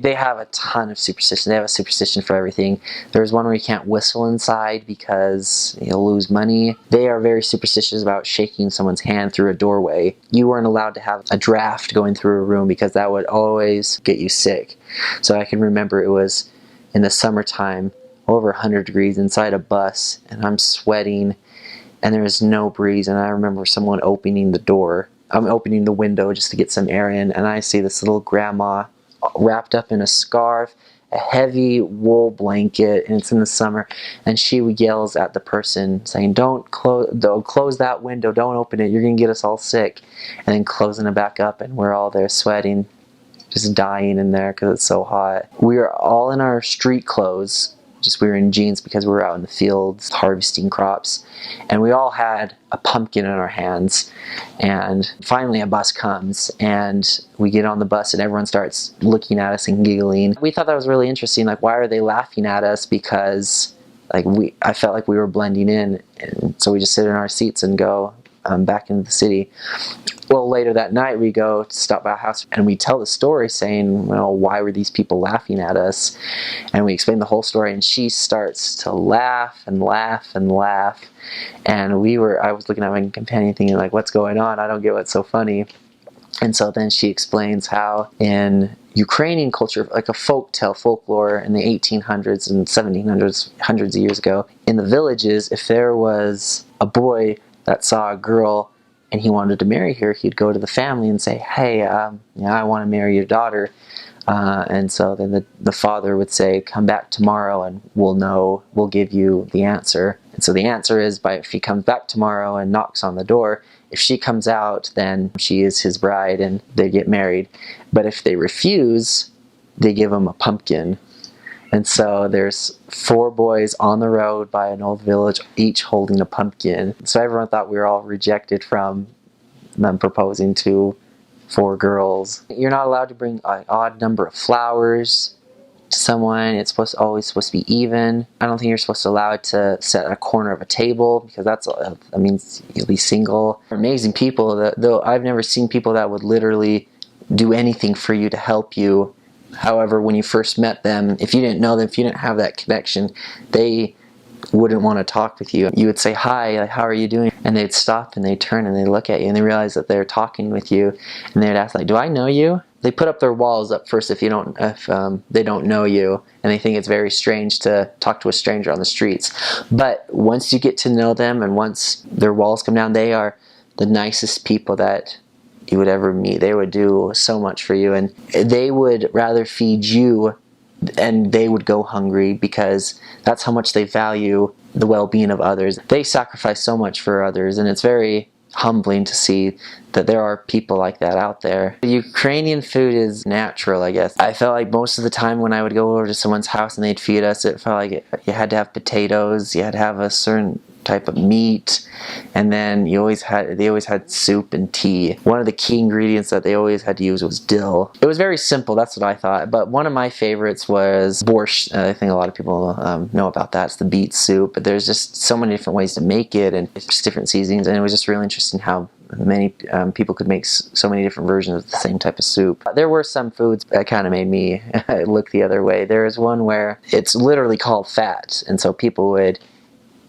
They have a ton of superstition. They have a superstition for everything. There's one where you can't whistle inside because you'll lose money. They are very superstitious about shaking someone's hand through a doorway. You weren't allowed to have a draft going through a room because that would always get you sick. So I can remember it was in the summertime, over 100 degrees inside a bus, and I'm sweating and there was no breeze, and I remember someone opening the door. I'm opening the window just to get some air in, and I see this little grandma wrapped up in a scarf, a heavy wool blanket, and it's in the summer, and she yells at the person saying, don't close that window, don't open it, you're gonna get us all sick. And then closing it back up, and we're all there sweating, just dying in there because it's so hot. We were all in our street clothes, just we were in jeans because we were out in the fields harvesting crops, and we all had a pumpkin in our hands. And finally a bus comes, and we get on the bus, and everyone starts looking at us and giggling. We thought that was really interesting, like, why are they laughing at us? Because like I felt like we were blending in, and so we just sit in our seats and go back into the city. Well, later that night we go to stop by a house, and we tell the story saying, well, why were these people laughing at us? And we explain the whole story, and she starts to laugh and laugh and laugh. And I was looking at my companion thinking, like, what's going on? I don't get what's so funny. And so then she explains how in Ukrainian culture, like a folklore in the 1800s and 1700s, hundreds of years ago, in the villages, if there was a boy that saw a girl and he wanted to marry her, he'd go to the family and say, hey, I want to marry your daughter. And so then the father would say, come back tomorrow and we'll give you the answer. And so the answer is, if he comes back tomorrow and knocks on the door, if she comes out, then she is his bride and they get married. But if they refuse, they give him a pumpkin. And so there's 4 boys on the road by an old village, each holding a pumpkin. So everyone thought we were all rejected from them proposing to 4 girls. You're not allowed to bring an odd number of flowers to someone. It's always supposed to be even. I don't think you're supposed to allow it to sit at a corner of a table, because that means you'll be single. Amazing people, though I've never seen people that would literally do anything for you to help you. However, when you first met them, if you didn't know them, if you didn't have that connection, they wouldn't want to talk with you. You would say, hi, like, how are you doing? And they'd stop and they'd turn and they'd look at you and they realize that they're talking with you, and they'd ask, like, do I know you? They put up their walls up first if they don't know you, and they think it's very strange to talk to a stranger on the streets. But once you get to know them and once their walls come down, they are the nicest people that you would ever meet. They would do so much for you, and they would rather feed you and they would go hungry, because that's how much they value the well-being of others. They sacrifice so much for others, and it's very humbling to see that there are people like that out there. The Ukrainian food is natural, I guess. I felt like most of the time when I would go over to someone's house and they'd feed us, it felt like you had to have potatoes, you had to have a certain type of meat, and then they always had soup and tea. One of the key ingredients that they always had to use was dill. It was very simple, that's what I thought, but one of my favorites was borscht. I think a lot of people know about that. It's the beet soup, but there's just so many different ways to make it, and it's just different seasonings, and it was just really interesting how many people could make so many different versions of the same type of soup. There were some foods that kind of made me look the other way. There is one where it's literally called fat, and so people would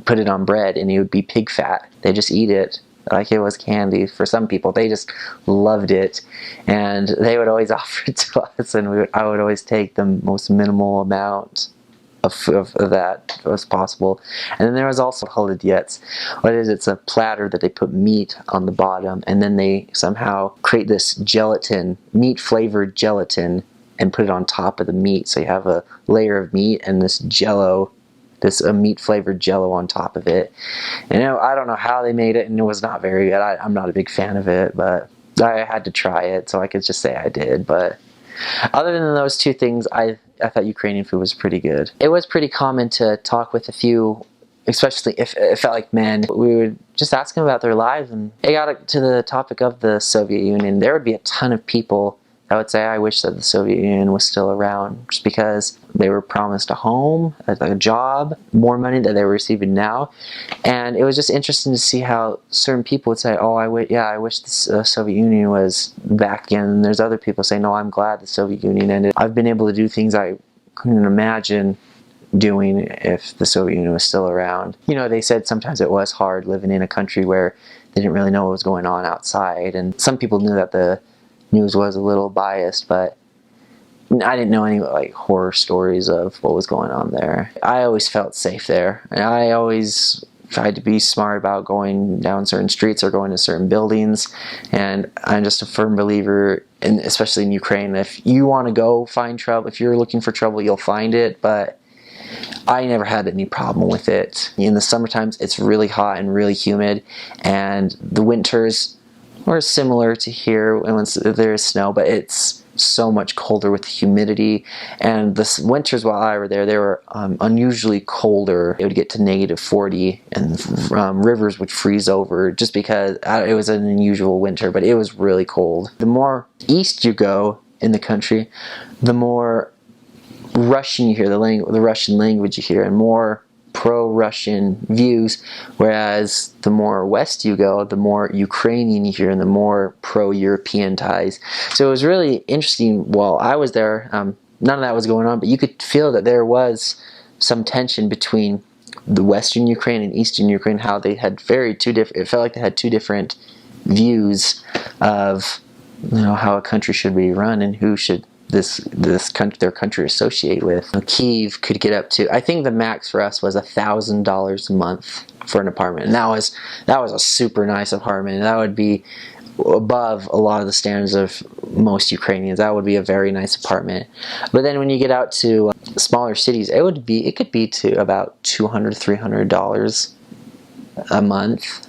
put it on bread and it would be pig fat. They just eat it like it was candy. For some people, they just loved it, and they would always offer it to us, and I would always take the most minimal amount of that as possible. And then there was also holodiets. What it is, it's a platter that they put meat on the bottom, and then they somehow create this gelatin, meat flavored gelatin, and put it on top of the meat. So you have a layer of meat and this jello, this meat flavored jello on top of it. And I don't know how they made it, and it was not very good. I'm not a big fan of it, but I had to try it, so I could just say I did. But other than those 2 things, I thought Ukrainian food was pretty good. It was pretty common to talk with a few, especially if it felt like men. We would just ask them about their lives, and it got to the topic of the Soviet Union. There would be a ton of people I would say I wish that the Soviet Union was still around, just because they were promised a home, a job, more money than they're receiving now. And it was just interesting to see how certain people would say, oh, I wish the Soviet Union was back again. And there's other people saying, no, I'm glad the Soviet Union ended. I've been able to do things I couldn't imagine doing if the Soviet Union was still around. You know, they said sometimes it was hard living in a country where they didn't really know what was going on outside. And some people knew that the news was a little biased, but I didn't know any like horror stories of what was going on there. I always felt safe there, and I always tried to be smart about going down certain streets or going to certain buildings. And I'm just a firm believer, in, especially in Ukraine, if you want to go find trouble, if you're looking for trouble, you'll find it. But I never had any problem with it. In the summer times, it's really hot and really humid, and the winters are similar to here when there is snow, but it's so much colder with the humidity. And the winters while I were there, they were unusually colder. It would get to -40, and rivers would freeze over just because it was an unusual winter, but it was really cold. The more east you go in the country, the more Russian you hear, the Russian language you hear, and more pro-Russian views, whereas the more west you go, the more Ukrainian you hear and the more pro-European ties. So it was really interesting while I was there. None of that was going on, but you could feel that there was some tension between the western Ukraine and eastern Ukraine, how they had it felt like they had two different views of, you know, how a country should be run and who should their country associate with. Kyiv could get up to, I think the max for us was $1,000 a month for an apartment, and that was a super nice apartment. That would be above a lot of the standards of most Ukrainians. That would be a very nice apartment. But then when you get out to smaller cities, it could be to about $200, $300 a month.